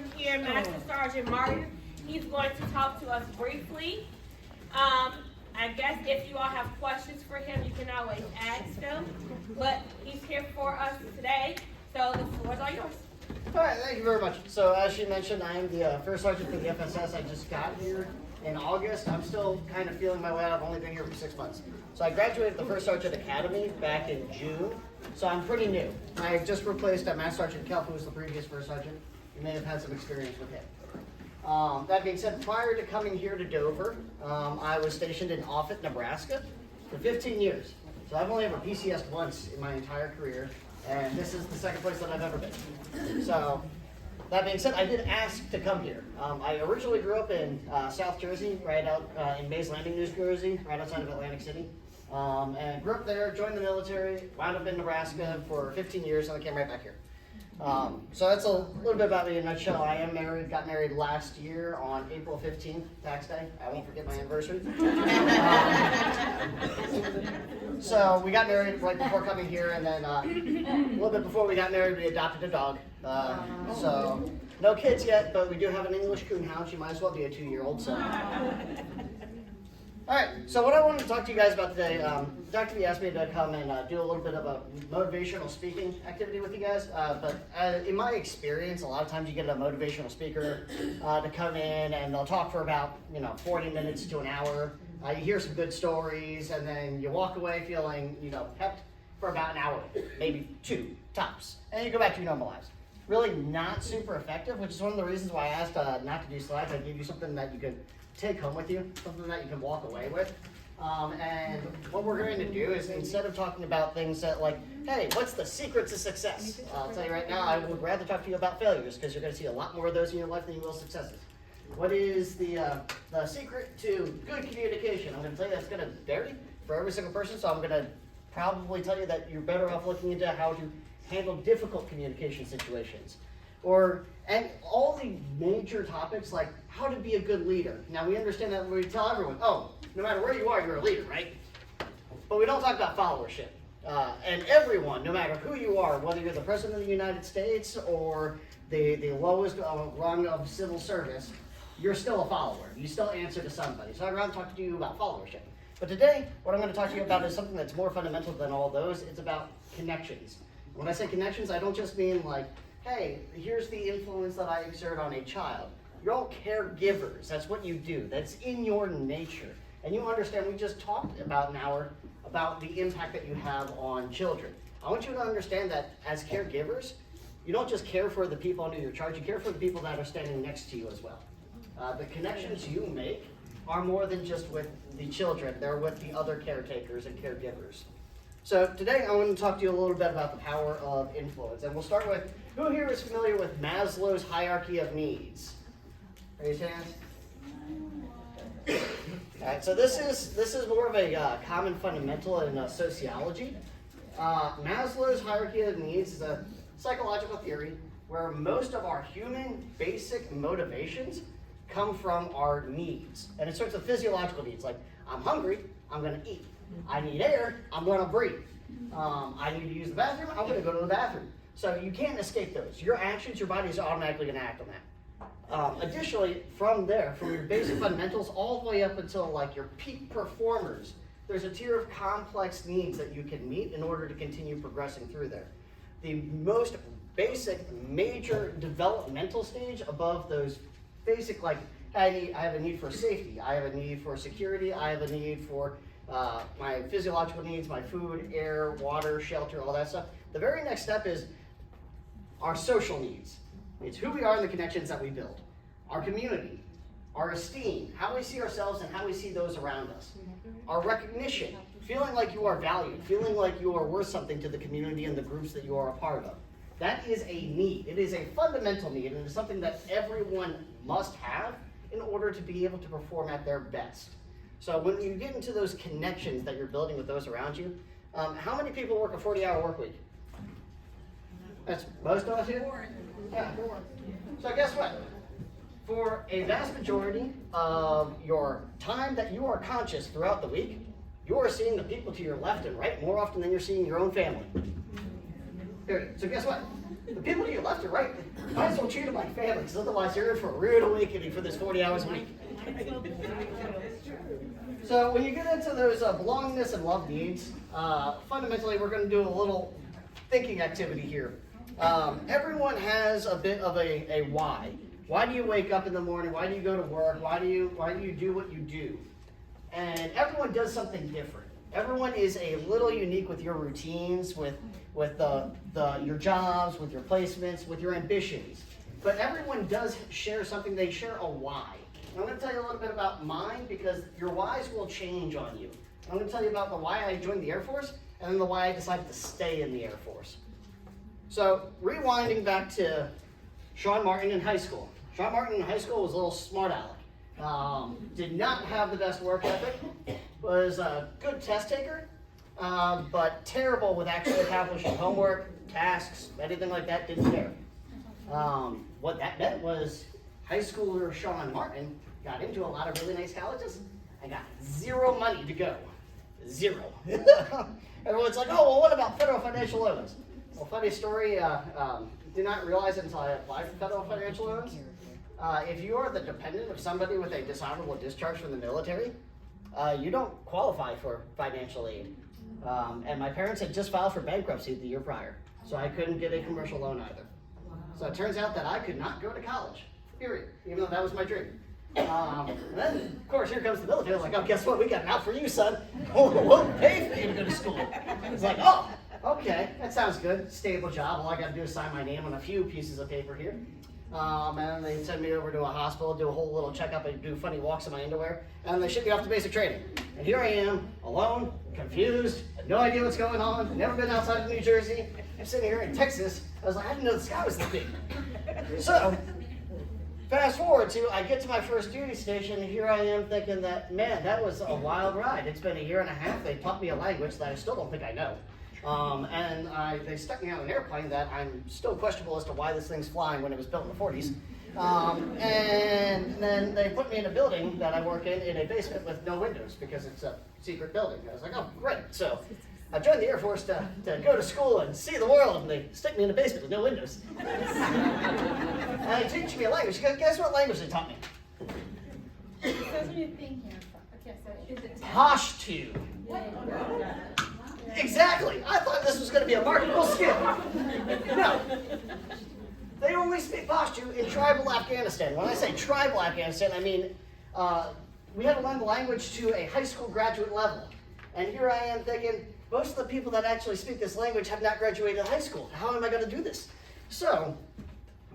Sergeant here, Master Sergeant Martin. He's going to talk to us briefly. I guess if you all have questions for him, you can always ask them. But he's here for us today, so the floor is all yours. All right, thank you very much. So as she mentioned, I am the first sergeant for the FSS. I just got here in August. I'm still kind of feeling my way out. I've only been here for 6 months. So I graduated the First Sergeant Academy back in June. So I'm pretty new. I just replaced Master Sergeant Kelp, who was the previous First Sergeant. You may have had some experience with him. That being said, prior to coming here to Dover, I was stationed in Offutt, Nebraska for 15 years. So I've only ever PCS'd once in my entire career, and this is the second place that I've ever been. So that being said, I did ask to come here. I originally grew up in South Jersey, right out in Mays Landing, New Jersey, right outside of Atlantic City. And grew up there, joined the military, wound up in Nebraska for 15 years, and I came right back here. So that's a little bit about me in a nutshell. I am married, got married last year on April 15th, tax day. I won't forget my anniversary. So we got married right before coming here, and then a little bit before we got married, we adopted a dog. So no kids yet, but we do have an English coonhound. She might as well be a 2-year-old. So. All right, so what I wanted to talk to you guys about today, Dr. V asked me to come and do a little bit of a motivational speaking activity with you guys, but in my experience, a lot of times you get a motivational speaker to come in and they'll talk for about 40 minutes to an hour. You hear some good stories, and then you walk away feeling pepped for about an hour, maybe 2 tops, and you go back to your normal lives. Really not super effective, which is one of the reasons why I asked not to do slides. I gave you something that you could take home with you, something that you can walk away with. And what we're going to do is, instead of talking about things that like, hey, what's the secret to success? I'll tell you right now, I would rather talk to you about failures, because you're going to see a lot more of those in your life than you will successes. What is the secret to good communication? I'm going to tell you that's going to vary for every single person, so I'm going to probably tell you that you're better off looking into how to handle difficult communication situations. And all the major topics like how to be a good leader. Now we understand that we tell everyone, oh, no matter where you are, you're a leader, right? But we don't talk about followership. And everyone, no matter who you are, whether you're the President of the United States or the lowest rung of civil service, you're still a follower. You still answer to somebody. So I'd rather talk to you about followership. But today, what I'm going to talk to you about is something that's more fundamental than all those. It's about connections. When I say connections, I don't just mean like, hey, here's the influence that I exert on a child. You're all caregivers. That's what you do. That's in your nature. And you understand, we just talked about an hour about the impact that you have on children. I want you to understand that as caregivers, you don't just care for the people under your charge, you care for the people that are standing next to you as well. The connections you make are more than just with the children. They're with the other caretakers and caregivers. So today I want to talk to you a little bit about the power of influence. And we'll start with, who here is familiar with Maslow's hierarchy of needs? Raise your hands. All right, so this is more of a common fundamental in sociology. Maslow's hierarchy of needs is a psychological theory where most of our human basic motivations come from our needs. And it starts with physiological needs, like I'm hungry, I'm going to eat. I need air, I'm going to breathe. I need to use the bathroom, I'm going to go to the bathroom. So you can't escape those. Your actions, your body is automatically going to act on that. Additionally, from there, from your basic fundamentals all the way up until like your peak performers, there's a tier of complex needs that you can meet in order to continue progressing through there. The most basic, major developmental stage above those basic, like I have a need for safety, I have a need for security, I have a need for my physiological needs, my food, air, water, shelter, all that stuff. The very next step is our social needs. It's who we are and the connections that we build. Our community, our esteem, how we see ourselves and how we see those around us. Our recognition, feeling like you are valued, feeling like you are worth something to the community and the groups that you are a part of. That is a need. It is a fundamental need, and it is something that everyone must have in order to be able to perform at their best. So when you get into those connections that you're building with those around you, how many people work a 40-hour work week? That's most of us here? Yeah. So guess what? For a vast majority of your time that you are conscious throughout the week, you are seeing the people to your left and right more often than you're seeing your own family. Period. So guess what? the people to your left or right, might as well treat them like family, because otherwise you're in for a rude awakening for this 40 hours a week. So when you get into those belongingness and love needs, fundamentally we're going to do a little thinking activity here. Everyone has a bit of a why. Why do you wake up in the morning? Why do you go to work? Why do you do what you do? And everyone does something different. Everyone is a little unique with your routines, with your jobs, with your placements, with your ambitions. But everyone does share something. They share a why. I'm going to tell you a little bit about mine because your whys will change on you. I'm going to tell you about the why I joined the Air Force and then the why I decided to stay in the Air Force. So rewinding back to Sean Martin in high school. Sean Martin in high school was a little smart aleck. Did not have the best work ethic. Was a good test taker, but terrible with actually accomplishing homework, tasks, anything like that, didn't care. What that meant was high schooler Sean Martin got into a lot of really nice colleges and got zero money to go. Zero. Everyone's like, oh, well, what about federal financial loans? Well, funny story, did not realize it until I applied for federal financial loans. If you are the dependent of somebody with a dishonorable discharge from the military, you don't qualify for financial aid. And my parents had just filed for bankruptcy the year prior, so I couldn't get a commercial loan either. So it turns out that I could not go to college, period, even though that was my dream. Then, of course, here comes the military. Like, oh, guess what? We got an out for you, son. We'll pay for you to go to school. It's like, oh, okay, that sounds good. Stable job. All I got to do is sign my name on a few pieces of paper here. And they send me over to a hospital, do a whole little checkup, and do funny walks in my underwear, and they ship me off to basic training. And here I am, alone, confused, had no idea what's going on, never been outside of New Jersey. I'm sitting here in Texas. I was like, I didn't know the sky was this big. So, fast forward to, I get to my first duty station, and here I am thinking that, man, that was a wild ride. It's been a year and a half. They taught me a language that I still don't think I know. And they stuck me on an airplane that I'm still questionable as to why this thing's flying when it was built in the 40s. And then they put me in a building that I work in a basement with no windows because it's a secret building. I was like, oh, great. So I joined the Air Force to go to school and see the world, and they stick me in a basement with no windows. And they teach me a language. Guess what language they taught me? It says when you think here. Okay, so is it Pashto. Exactly. I thought this was going to be a marketable skill. No. They only speak Pashto in tribal Afghanistan. When I say tribal Afghanistan, I mean we had to learn the language to a high school graduate level. And here I am thinking, most of the people that actually speak this language have not graduated high school. How am I going to do this? So,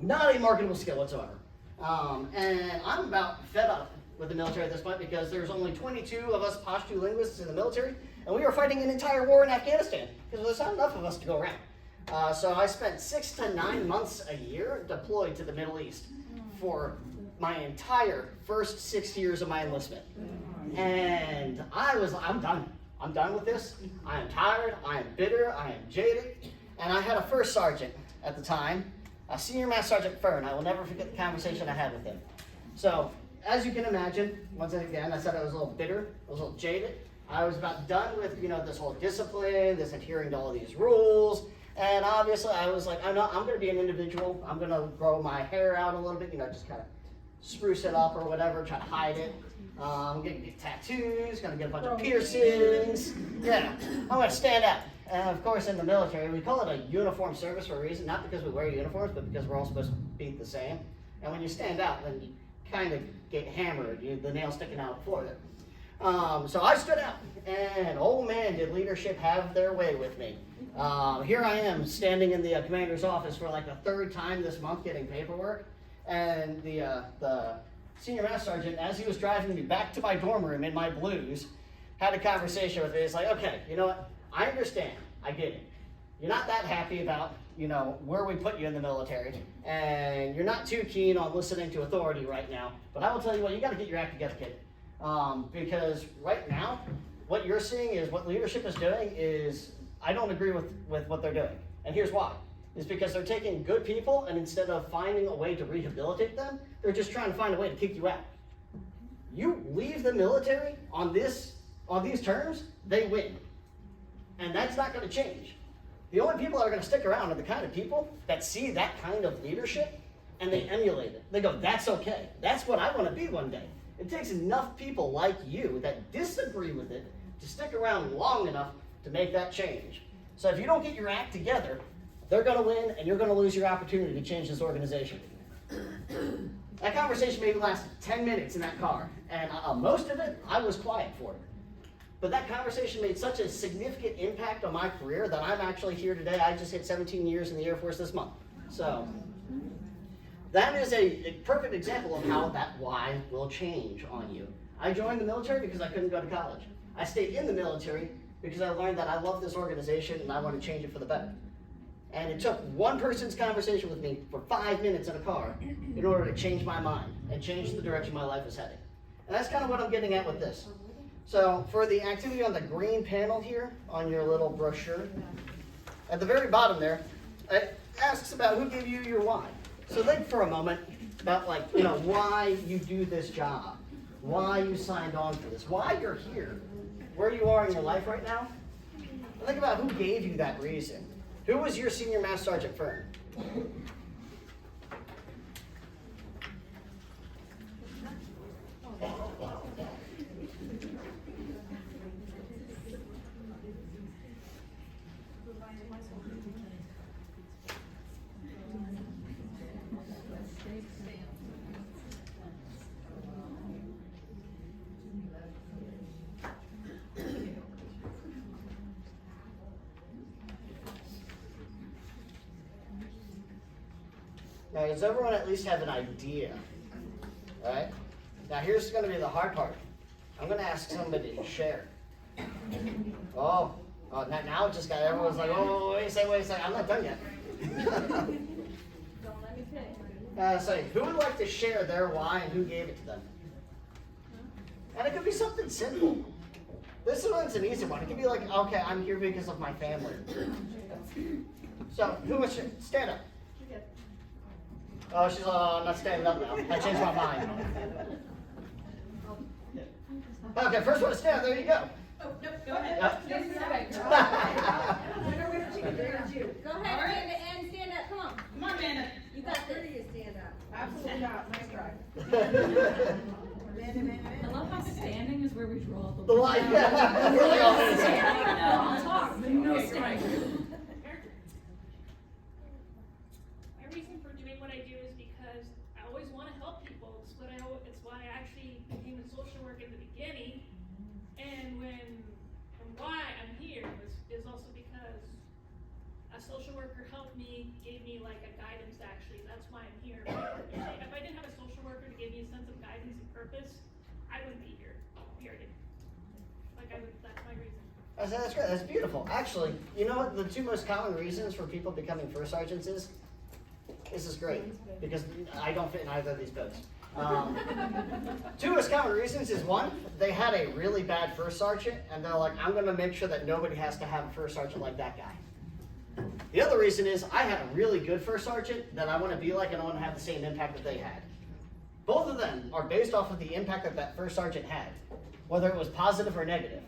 not a marketable skill whatsoever. And I'm about fed up with the military at this point because there's only 22 of us Pashto linguists in the military, and we were fighting an entire war in Afghanistan because there's not enough of us to go around. So I spent 6 to 9 months a year deployed to the Middle East for my entire first 6 years of my enlistment. And I'm done. I'm done with this. I am tired. I am bitter. I am jaded. And I had a first sergeant at the time, a senior master sergeant Fern. I will never forget the conversation I had with him. So, as you can imagine, once again, I said I was a little bitter, I was a little jaded. I was about done with, this whole discipline, this adhering to all these rules. And obviously I was like, I'm going to be an individual. I'm going to grow my hair out a little bit, just kind of spruce it up or whatever, try to hide it. I'm going to get tattoos, going to get a bunch of piercings. Yeah, I'm going to stand out. And of course in the military, we call it a uniform service for a reason, not because we wear uniforms, but because we're all supposed to be the same. And when you stand out, then you kind of get hammered, the nail sticking out before there. So I stood out, and oh man, did leadership have their way with me. Here I am standing in the commander's office for like the third time this month getting paperwork, and the senior master sergeant, as he was driving me back to my dorm room in my blues, had a conversation with me. He's like, okay, you know what, I understand, I get it. You're not that happy about, where we put you in the military, and you're not too keen on listening to authority right now, but I will tell you what, you got to get your act together, kid. Because right now, what you're seeing is what leadership is doing is, I don't agree with what they're doing. And here's why. It's because they're taking good people, and instead of finding a way to rehabilitate them, they're just trying to find a way to kick you out. You leave the military on these terms, they win. And that's not going to change. The only people that are going to stick around are the kind of people that see that kind of leadership and they emulate it. They go, that's okay. That's what I want to be one day. It takes enough people like you that disagree with it to stick around long enough to make that change. So if you don't get your act together, they're going to win and you're going to lose your opportunity to change this organization. That conversation maybe lasted 10 minutes in that car, and most of it, I was quiet for it. But that conversation made such a significant impact on my career that I'm actually here today. I just hit 17 years in the Air Force this month. So that is a perfect example of how that why will change on you. I joined the military because I couldn't go to college. I stayed in the military because I learned that I love this organization and I want to change it for the better. And it took one person's conversation with me for 5 minutes in a car in order to change my mind and change the direction my life is heading. And that's kind of what I'm getting at with this. So for the activity on the green panel here on your little brochure, at the very bottom there, it asks about who gave you your why. So think for a moment about why you do this job, why you signed on for this, why you're here, where you are in your life right now. And think about who gave you that reason. Who was your senior master sergeant firm? Now, does everyone at least have an idea? All right? Now, here's going to be the hard part. I'm going to ask somebody to share. Now it just got everyone's like, oh, wait a second, I'm not done yet. Don't let me pick. So, who would like to share their why and who gave it to them? And it could be something simple. This one's an easy one. It could be like, okay, I'm here because of my family. So, who wants to stand up? Oh, she's not standing up now. I changed my mind. Okay, first one to stand up. There you go. Oh, no, go ahead. Yep. Go ahead, and stand up. Come on. Come on, Amanda. You got this. Stand up. Absolutely not. Nice try. I love how standing is where we draw the The line, yeah. We're like all in the same. I'll talk, but no standing. My reason for doing what I do is because I always want to help people. It's why I actually became a social worker in the beginning. And why I'm here is also because a social worker helped me, gave me like a guidance actually. That's why I'm here. If I didn't have a social worker to give me a sense of guidance and purpose, I wouldn't be here, period. That's my reason. That's great. That's beautiful. Actually, you know what the two most common reasons for people becoming first sergeants is? This is great, because I don't fit in either of these boats. Two most common reasons is one, they had a really bad first sergeant, and they're like, I'm going to make sure that nobody has to have a first sergeant like that guy. The other reason is I had a really good first sergeant that I want to be like, and I want to have the same impact that they had. Both of them are based off of the impact that that first sergeant had, whether it was positive or negative.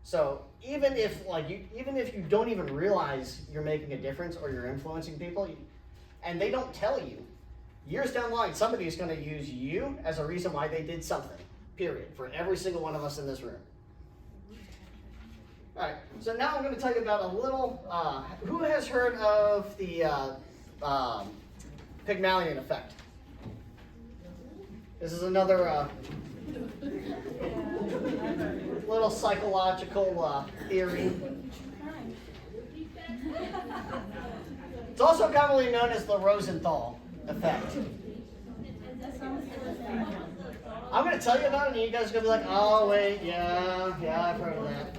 So even if you don't even realize you're making a difference or you're influencing people, and they don't tell you, years down the line, somebody is going to use you as a reason why they did something, period, for every single one of us in this room. All right, so now I'm going to tell you about a little, who has heard of the Pygmalion effect? This is another little psychological theory. It's also commonly known as the Rosenthal effect. I'm going to tell you about it, and you guys are going to be like, oh, wait, yeah, I've heard of that.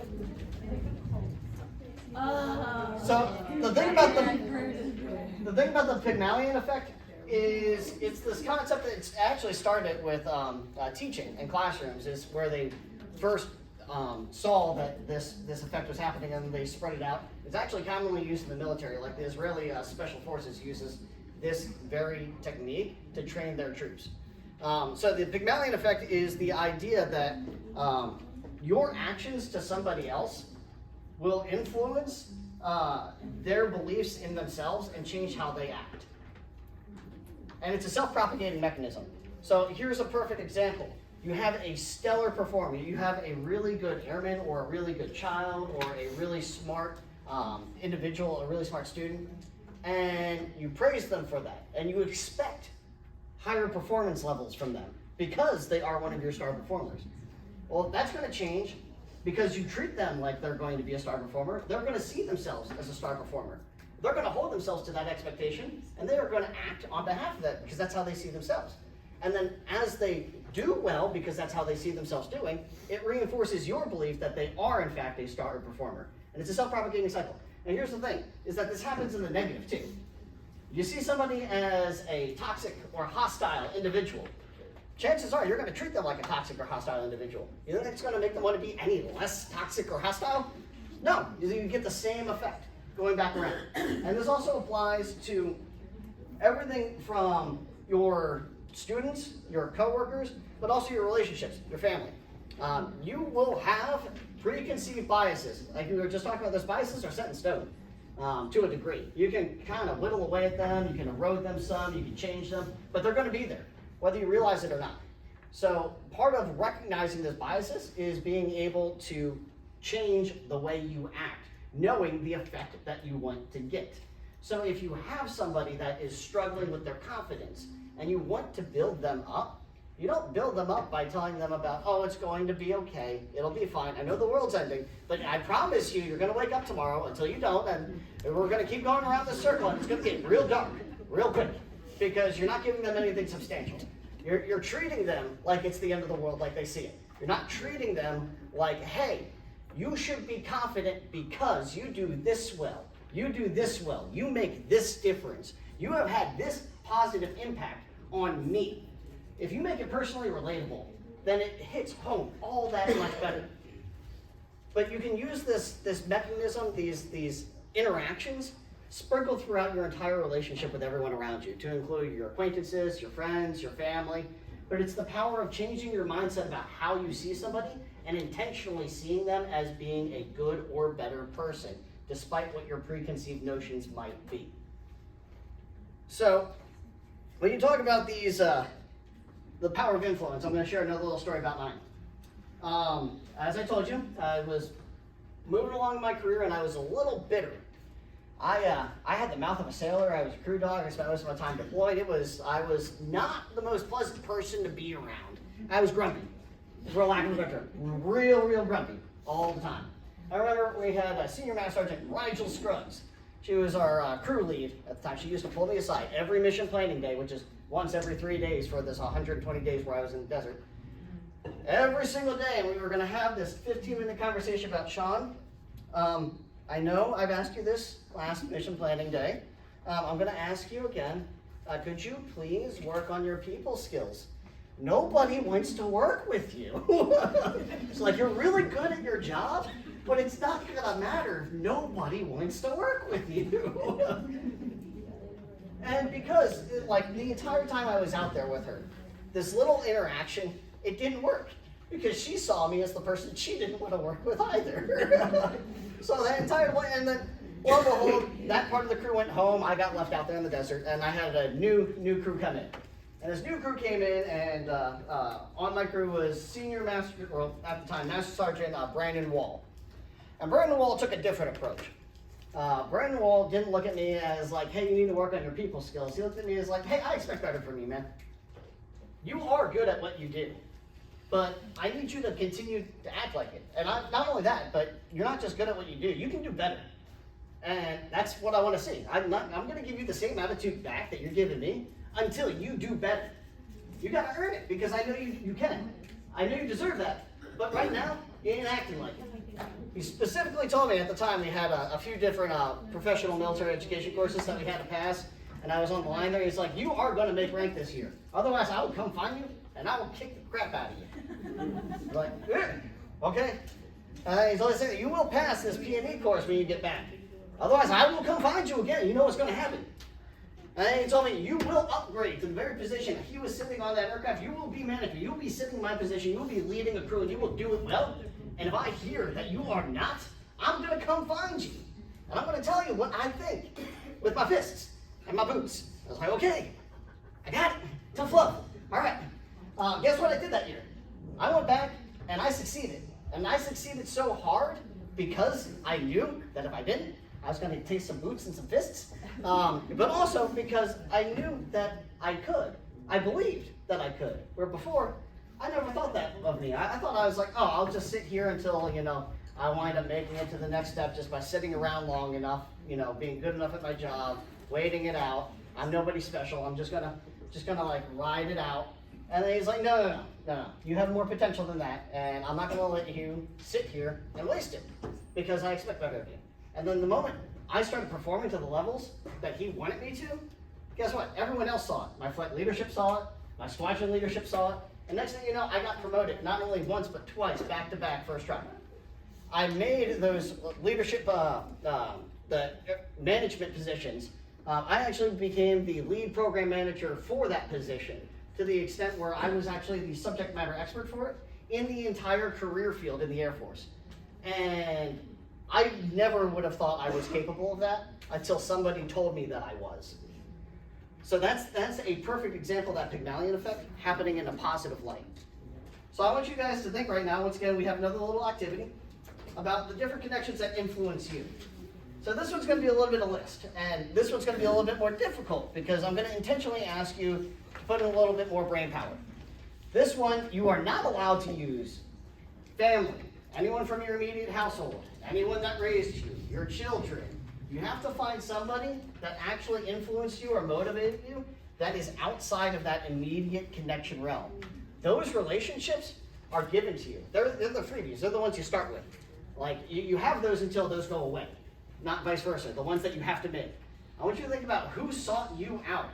So the thing about the Pygmalion effect is it's this concept that it's actually started with teaching in classrooms, is where they first saw that this effect was happening, and they spread it out. It's actually commonly used in the military. Like the Israeli Special Forces uses this very technique to train their troops. So the Pygmalion effect is the idea that your actions to somebody else will influence their beliefs in themselves and change how they act. And it's a self-propagating mechanism. So here's a perfect example. You have a stellar performer. You have a really good airman or a really good child or a really smart individual, a really smart student, and you praise them for that. And you expect higher performance levels from them because they are one of your star performers. Well, that's going to change because you treat them like they're going to be a star performer. They're going to see themselves as a star performer. They're going to hold themselves to that expectation, and they are going to act on behalf of that because that's how they see themselves. And then as they do well, because that's how they see themselves doing, it reinforces your belief that they are in fact a star performer. And it's a self-propagating cycle. And here's the thing, is that this happens in the negative too. You see somebody as a toxic or hostile individual, chances are you're going to treat them like a toxic or hostile individual. You think it's going to make them want to be any less toxic or hostile? No, you get the same effect going back around. And this also applies to everything from your students, your coworkers, but also your relationships, your family. You will have preconceived biases. Like we were just talking about, those biases are set in stone to a degree. You can kind of whittle away at them, you can erode them some, you can change them, but they're going to be there, whether you realize it or not. So part of recognizing those biases is being able to change the way you act, knowing the effect that you want to get. So if you have somebody that is struggling with their confidence and you want to build them up, you don't build them up by telling them about, oh, it's going to be okay, it'll be fine, I know the world's ending, but I promise you, you're going to wake up tomorrow until you don't, and we're going to keep going around this circle, and it's going to get real dark, real quick, because you're not giving them anything substantial. You're treating them like it's the end of the world, like they see it. You're not treating them like, hey, you should be confident because you do this well, you do this well, you make this difference, you have had this positive impact on me. If you make it personally relatable, then it hits home all that much better. But you can use this mechanism, these interactions, sprinkled throughout your entire relationship with everyone around you, to include your acquaintances, your friends, your family. But it's the power of changing your mindset about how you see somebody and intentionally seeing them as being a good or better person, despite what your preconceived notions might be. So, when you talk about these, the power of influence, I'm going to share another little story about mine. As I told you, I was moving along in my career and I was a little bitter. I had the mouth of a sailor. I was a crew dog. I spent most of my time deployed. I was not the most pleasant person to be around. I was grumpy, for lack of a better term. Real grumpy all the time. I remember we had a Senior Master Sergeant Rigel Scruggs. She was our crew lead at the time. She used to pull me aside every mission planning day, which is once every 3 days for this 120 days where I was in the desert. Every single day, and we were going to have this 15-minute conversation about Sean. I know I've asked you this last mission planning day. I'm going to ask you again. Could you please work on your people skills? Nobody wants to work with you. It's like you're really good at your job, but it's not going to matter if nobody wants to work with you. And because, like, the entire time I was out there with her, this little interaction, it didn't work. Because she saw me as the person she didn't want to work with either. So that entire way, and then, lo and behold, that part of the crew went home. I got left out there in the desert, and I had a new crew come in. And this new crew came in, and on my crew was Senior Master, or at the time, Master Sergeant Brandon Wall. And Brandon Wall took a different approach. Brandon Wall didn't look at me as like, hey, you need to work on your people skills. He looked at me as like, hey, I expect better from you, man. You are good at what you do, but I need you to continue to act like it. And not only that, but you're not just good at what you do, you can do better. And that's what I want to see. I'm going to give you the same attitude back that you're giving me until you do better. You got to earn it because I know you can. I know you deserve that. But right now, you ain't acting like it. He specifically told me at the time we had a few different professional military education courses that we had to pass, and I was on the line there. He's like, you are going to make rank this year. Otherwise, I will come find you, and I will kick the crap out of you. I'm like, okay. He's always saying, you will pass this P&E course when you get back. Otherwise, I will come find you again. You know what's going to happen. And he told me, you will upgrade to the very position he was sitting on that aircraft. You will be manager. You will be sitting in my position. You will be leading a crew, and you will do it well. And if I hear that you are not, I'm going to come find you. and I'm going to tell you what I think with my fists and my boots. I was like, okay, I got it. Tough love. All right. Guess what I did that year? I went back and I succeeded. And I succeeded so hard because I knew that if I didn't, I was going to taste some boots and some fists. But also because I knew that I could. I believed that I could. Where before, I never thought that of me. I thought I was like, oh, I'll just sit here until, I wind up making it to the next step just by sitting around long enough, being good enough at my job, waiting it out. I'm nobody special. I'm just gonna like ride it out. And then he's like, no. You have more potential than that, and I'm not gonna let you sit here and waste it because I expect better of you. And then the moment I started performing to the levels that he wanted me to, guess what? Everyone else saw it. My flight leadership saw it. My squadron leadership saw it. And next thing you know, I got promoted not only once but twice, back to back, first try. I made those leadership, the management positions. I actually became the lead program manager for that position, to the extent where I was actually the subject matter expert for it in the entire career field in the Air Force. And I never would have thought I was capable of that until somebody told me that I was. So that's a perfect example of that Pygmalion effect happening in a positive light. So I want you guys to think right now, once again, we have another little activity about the different connections that influence you. So this one's going to be a little bit of list, and this one's going to be a little bit more difficult because I'm going to intentionally ask you to put in a little bit more brain power. This one, you are not allowed to use family, anyone from your immediate household, anyone that raised you, your children. You have to find somebody that actually influenced you or motivated you that is outside of that immediate connection realm. Those relationships are given to you. They're the freebies. They're the ones you start with. Like, you have those until those go away, not vice versa, the ones that you have to make. I want you to think about who sought you out,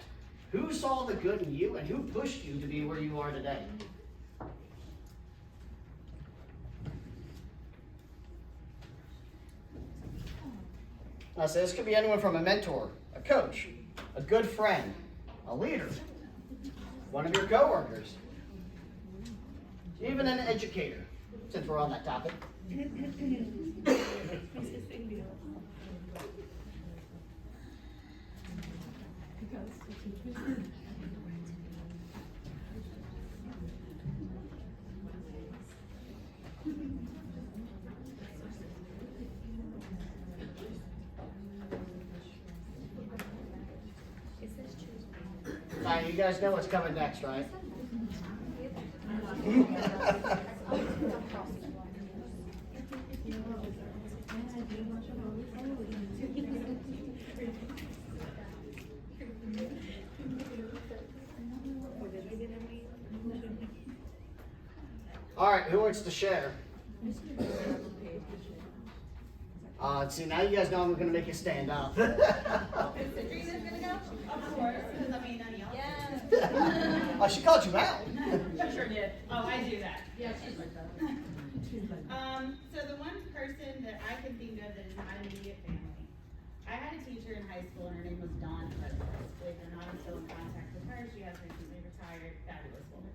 who saw the good in you, and who pushed you to be where you are today. So this could be anyone from a mentor, a coach, a good friend, a leader, one of your coworkers, even an educator, since we're on that topic. You guys know what's coming next, right? All right, who wants to share? See, now you guys know I'm going to make you stand up. Is Sabrina's gonna go? Of course, because I mean, Oh, she called you out. She sure did. Oh, I do that. Yeah, she's like that. So the one person that I can think of that is my immediate family, I had a teacher in high school and her name was Dawn President. Believe it or not, I'm still in contact with her. She has recently retired, fabulous woman.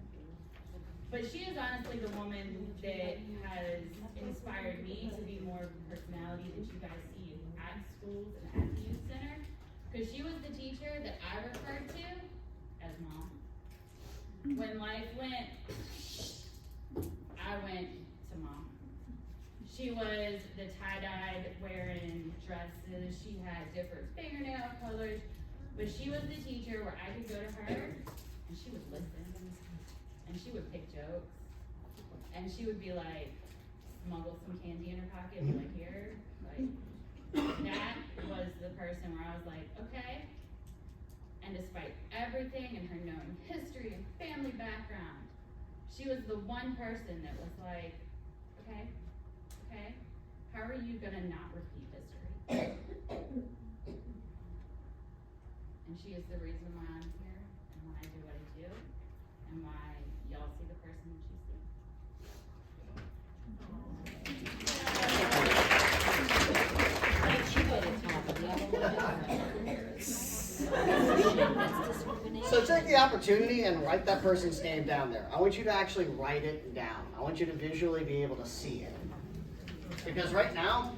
But she is honestly the woman that has inspired me to be more of a personality that you guys see at schools and at the youth center. Because she was the teacher that I referred to as mom. When life went, I went to mom. She was the tie-dyed wearing dresses. She had different fingernail colors. But she was the teacher where I could go to her and she would listen. And she would pick jokes. And she would be like, smuggle some candy in her pocket and be like, here. Like, that was the person where I was like, okay. And despite everything and her known history and family background, she was the one person that was like, okay, how are you gonna not repeat history? And she is the reason why I'm here and why I do what I do and why y'all see the person that you see. So take the opportunity and write that person's name down there. I want you to actually write it down. I want you to visually be able to see it. Because right now,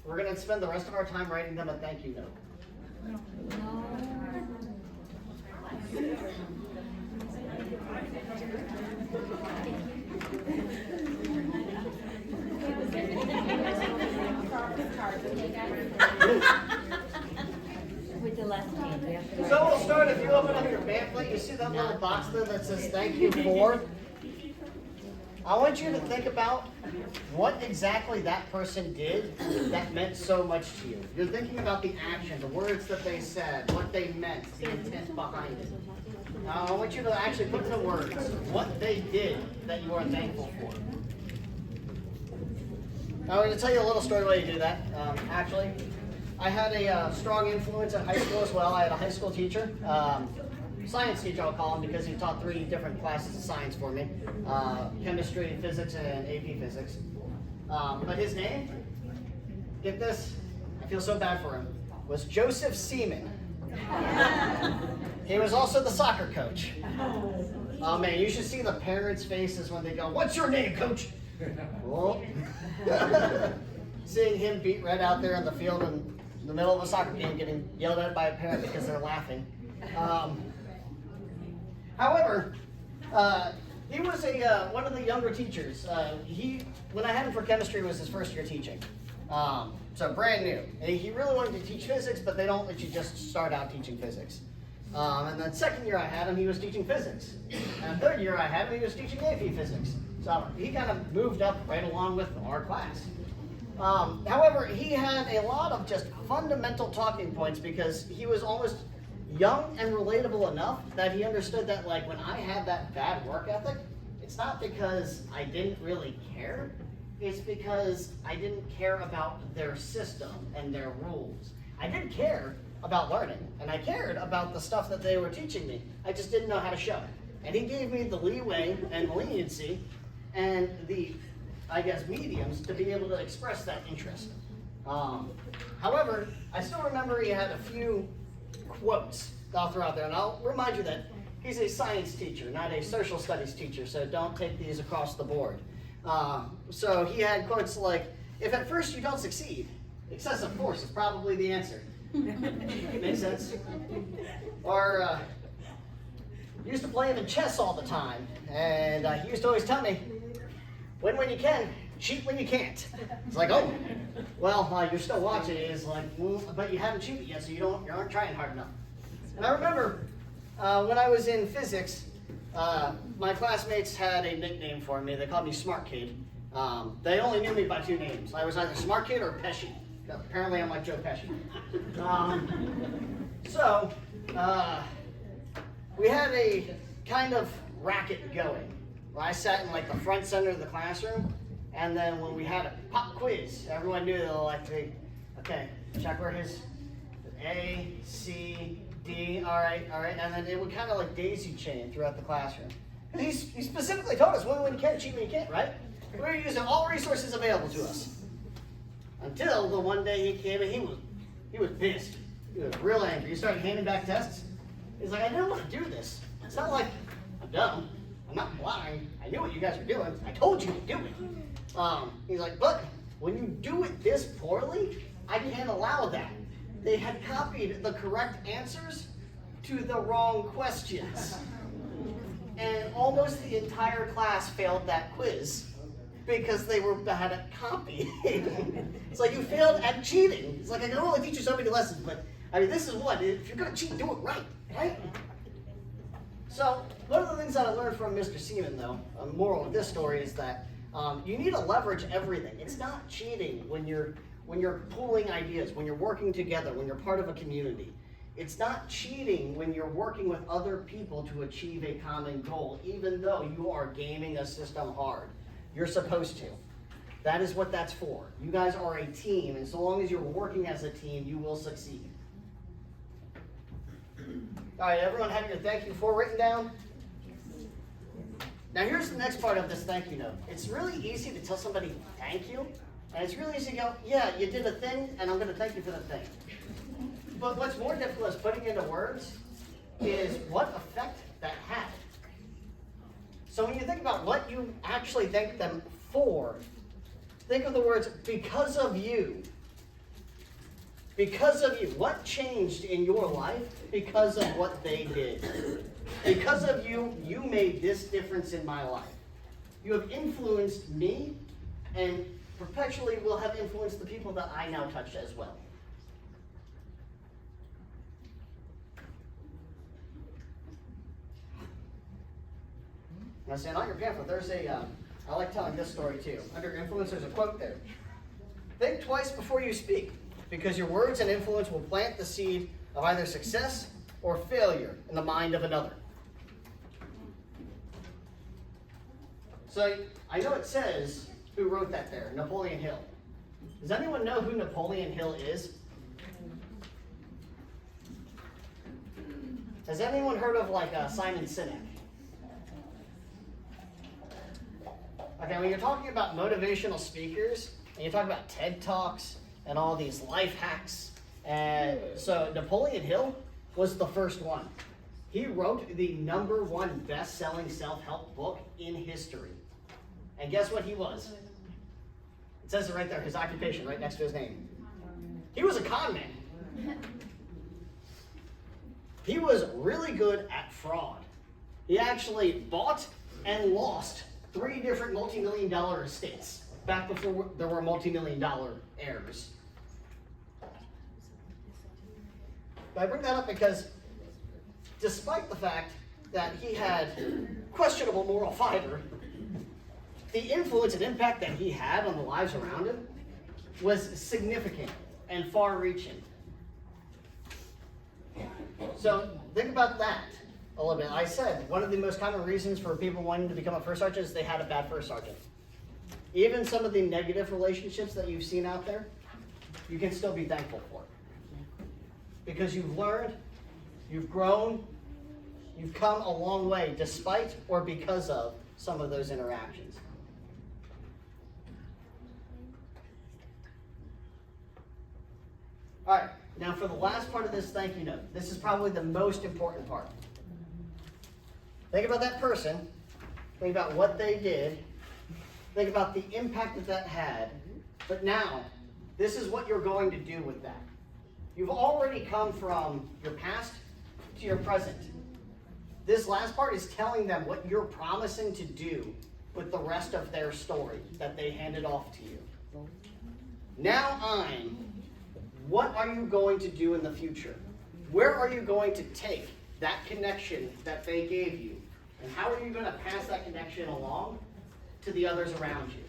we're gonna spend the rest of our time writing them a thank you note. With the left hand, we have to. So we'll start, if you open up your pamphlet, you see that little box there that says thank you for. I want you to think about what exactly that person did that meant so much to you. You're thinking about the action, the words that they said, what they meant, the intent behind it. Now I want you to actually put into words what they did that you are thankful for. Now I'm going to tell you a little story while you do that. Actually, I had a strong influence in high school as well. I had a high school teacher, science teacher I'll call him, because he taught 3 different classes of science for me. Chemistry, physics, and AP physics. But his name, get this, I feel so bad for him, was Joseph Seaman. He was also the soccer coach. Oh man, you should see the parents' faces when they go, "What's your name, coach?" Well, seeing him beat red out there in the field in the middle of a soccer game, getting yelled at by a parent because they're laughing. However, he was one of the younger teachers. When I had him for chemistry, was his first year teaching. So brand new. And he really wanted to teach physics, but they don't let you just start out teaching physics. And then second year I had him, he was teaching physics. And third year I had him, he was teaching AP physics. So he kind of moved up right along with our class. However, he had a lot of just fundamental talking points because he was almost young and relatable enough that he understood that, like, when I had that bad work ethic, it's not because I didn't really care. It's because I didn't care about their system and their rules. I did care about learning, and I cared about the stuff that they were teaching me. I just didn't know how to show it. And he gave me the leeway and leniency and the, I guess, mediums to be able to express that interest. However, I still remember he had a few quotes all throughout there, and I'll remind you that he's a science teacher, not a social studies teacher, so don't take these across the board. So he had quotes like, "If at first you don't succeed, excessive force is probably the answer." Makes sense? Or, he used to play him in chess all the time, and he used to always tell me, "Win when you can, cheat when you can't." It's like, oh, well, you're still watching. It's like, well, but you haven't cheated yet, so you aren't trying hard enough. And I remember when I was in physics, my classmates had a nickname for me. They called me Smart Kid. They only knew me by 2 names. I was either Smart Kid or Pesci. Apparently I'm like Joe Pesci. So we had a kind of racket going where I sat in like the front center of the classroom, and then when we had a pop quiz, everyone knew they were like, okay, check where his A, C, D, all right, and then it would kind of like daisy chain throughout the classroom. And he specifically told us, win when you can, cheat when you can't, right? We were using all resources available to us. Until the one day he came and he was pissed. He was real angry. He started handing back tests. He's like, "I didn't want to do this. It's not like I'm dumb. I'm not blind. I knew what you guys were doing. I told you to do it." He's like, "But when you do it this poorly, I can't allow that." They had copied the correct answers to the wrong questions. And almost the entire class failed that quiz because they were bad at copying. It's like, you failed at cheating. It's like, I can only teach you so many lessons, but I mean, this is what, if you're gonna cheat, do it right? So, one of the things that I learned from Mr. Seaman, though, a moral of this story is that you need to leverage everything. It's not cheating when you're pooling ideas, when you're working together, when you're part of a community. It's not cheating when you're working with other people to achieve a common goal, even though you are gaming a system hard. You're supposed to. That is what that's for. You guys are a team, and so long as you're working as a team, you will succeed. All right, everyone have your thank you for written down? Now here's the next part of this thank you note. It's really easy to tell somebody thank you, and it's really easy to go, yeah, you did a thing, and I'm going to thank you for the thing. But what's more difficult is putting into words is what effect that had. So when you think about what you actually thank them for, think of the words, because of you, Because of you. What changed in your life because of what they did? Because of you, you made this difference in my life. You have influenced me and perpetually will have influenced the people that I now touch as well. Now, see, on your pamphlet, there's I like telling this story too. Under influence, there's a quote there. Think twice before you speak, because your words and influence will plant the seed of either success or failure in the mind of another. So, I know it says who wrote that there, Napoleon Hill. Does anyone know who Napoleon Hill is? Has anyone heard of Simon Sinek? Okay, when you're talking about motivational speakers, and you talk about TED Talks and all these life hacks, and so Napoleon Hill was the first one. He wrote the #1 best-selling self-help book in history. And guess what he was? It says it right there, his occupation, right next to his name. He was a con man. He was really good at fraud. He actually bought and lost 3 different multi-million-dollar estates back before there were multi-million-dollar heirs. But I bring that up because despite the fact that he had questionable moral fiber, the influence and impact that he had on the lives around him was significant and far-reaching. So think about that a little bit. I said one of the most common reasons for people wanting to become a first sergeant is they had a bad first sergeant. Even some of the negative relationships that you've seen out there, you can still be thankful for. Because you've learned, you've grown, you've come a long way despite or because of some of those interactions. All right, now for the last part of this thank you note. This is probably the most important part. Think about that person. Think about what they did. Think about the impact that that had. But now, this is what you're going to do with that. You've already come from your past to your present. This last part is telling them what you're promising to do with the rest of their story that they handed off to you. Now what are you going to do in the future? Where are you going to take that connection that they gave you? And how are you going to pass that connection along to the others around you?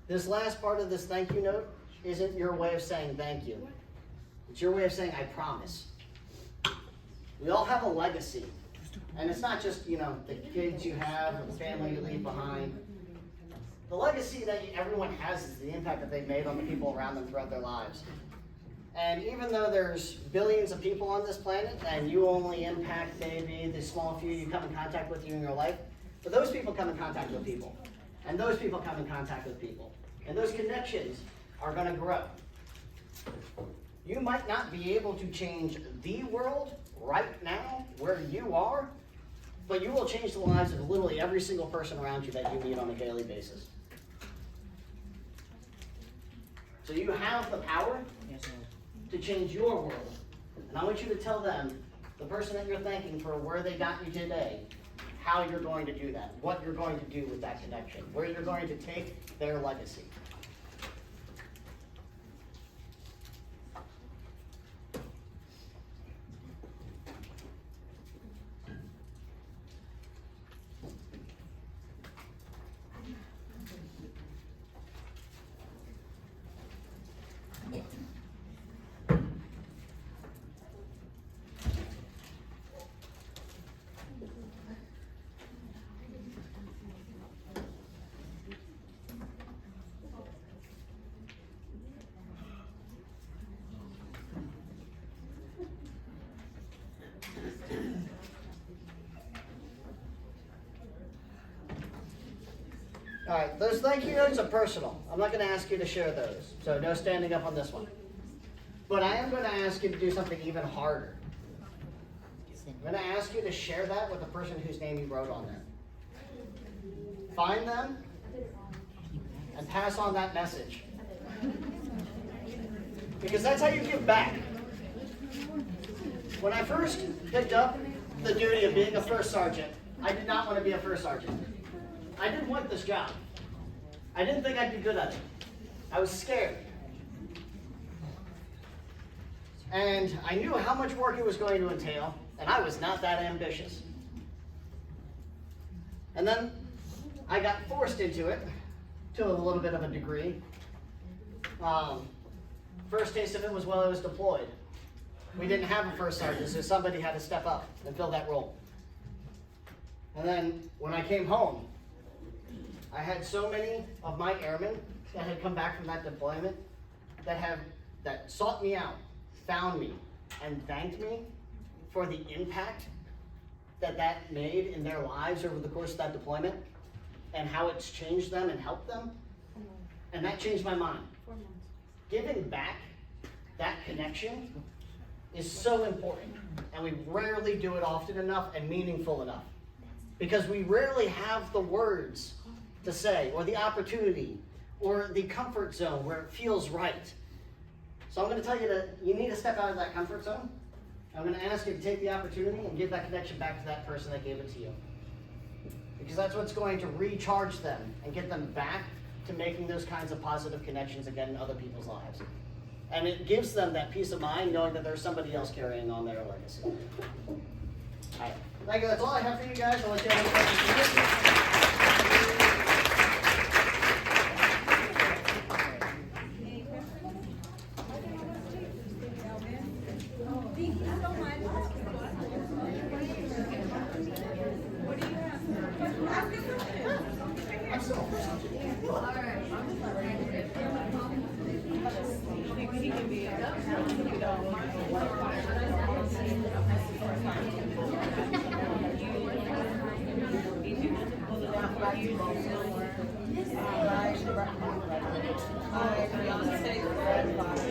This last part of this thank you note isn't your way of saying thank you. It's your way of saying I promise. We all have a legacy. And it's not just, the kids you have or the family you leave behind. The legacy that everyone has is the impact that they've made on the people around them throughout their lives. And even though there's billions of people on this planet and you only impact maybe the small few you come in contact with in your life, but those people come in contact with people. And those people come in contact with people. And those connections are going to grow. You might not be able to change the world right now where you are, but you will change the lives of literally every single person around you that you meet on a daily basis. So you have the power to change your world. And I want you to tell them, the person that you're thanking for where they got you today, how you're going to do that, what you're going to do with that connection, where you're going to take their legacy. All right, those thank you notes are personal. I'm not going to ask you to share those, so no standing up on this one. But I am going to ask you to do something even harder. I'm gonna ask you to share that with the person whose name you wrote on there. Find them and pass on that message. Because that's how you give back. When I first picked up the duty of being a first sergeant, I did not want to be a first sergeant. I didn't want this job. I didn't think I'd be good at it. I was scared. And I knew how much work it was going to entail, and I was not that ambitious. And then I got forced into it to a little bit of a degree. First taste of it was while I was deployed. We didn't have a first sergeant, so somebody had to step up and fill that role. And then when I came home, I had so many of my airmen that had come back from that deployment that sought me out, found me, and thanked me for the impact that made in their lives over the course of that deployment and how it's changed them and helped them. And that changed my mind. Giving back that connection is so important, and we rarely do it often enough and meaningful enough, because we rarely have the words to say, or the opportunity, or the comfort zone where it feels right. So I'm going to tell you that you need to step out of that comfort zone. I'm going to ask you to take the opportunity and give that connection back to that person that gave it to you, because that's what's going to recharge them and get them back to making those kinds of positive connections again in other people's lives. And it gives them that peace of mind knowing that there's somebody else carrying on their legacy. All right. Thank you. That's all I have for you guys. I'll let you have any questions. Hang on.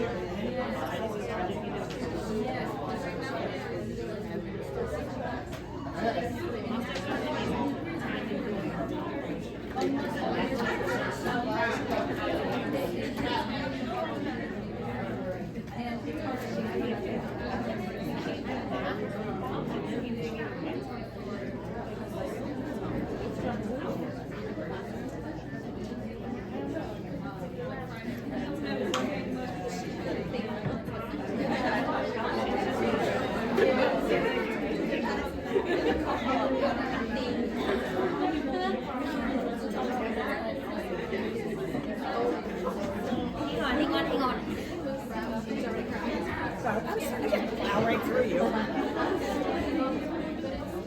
I'll right through you.